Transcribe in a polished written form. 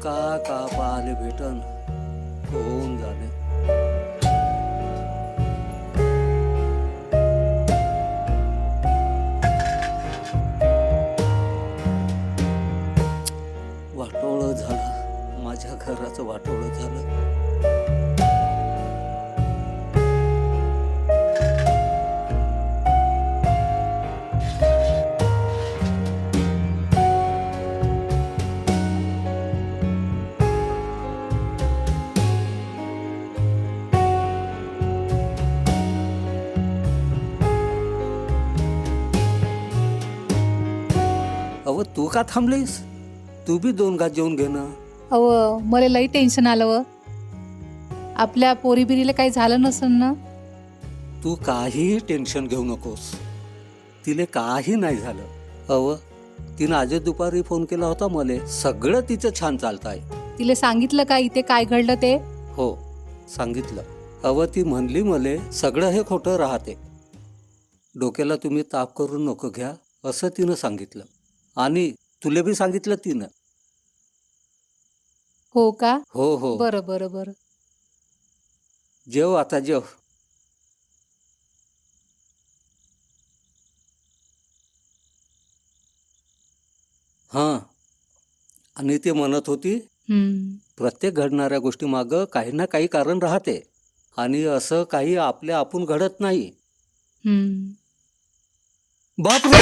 का पाहिले भेटन होऊन जाणे. वाटोळं झालं, माझ्या घराचं वाटोळं झालं. अव तू का थांबलीस? तू बी 2 घास जेवून घे ना. अव मला लई टेन्शन आलं व. आपल्या पोरीबिरीला काही झालं नसेल ना? तू काहीही टेन्शन घेऊ नकोस. तिले काही नाही झालं. अव तिनं आज दुपारी फोन केला होता मले. सगळं तिचं छान चालत आहे. तिला सांगितलं का इथे काय घडलं ते? हो सांगितलं. अव ती म्हणली मले सगळं हे खोटं राहते. डोक्याला तुम्ही ताप करून नको घ्या असं तिनं सांगितलं. आणि तुले बी सांगितलं तिनं. हो का? हो हो. बरं बरं बरं. जेव आता जेव. हां आणि ते म्हणत होती प्रत्येक घडणाऱ्या गोष्टी मागं काही ना काही कारण राहते आणि असं काही आपल्या आपण घडत नाही. बापरे!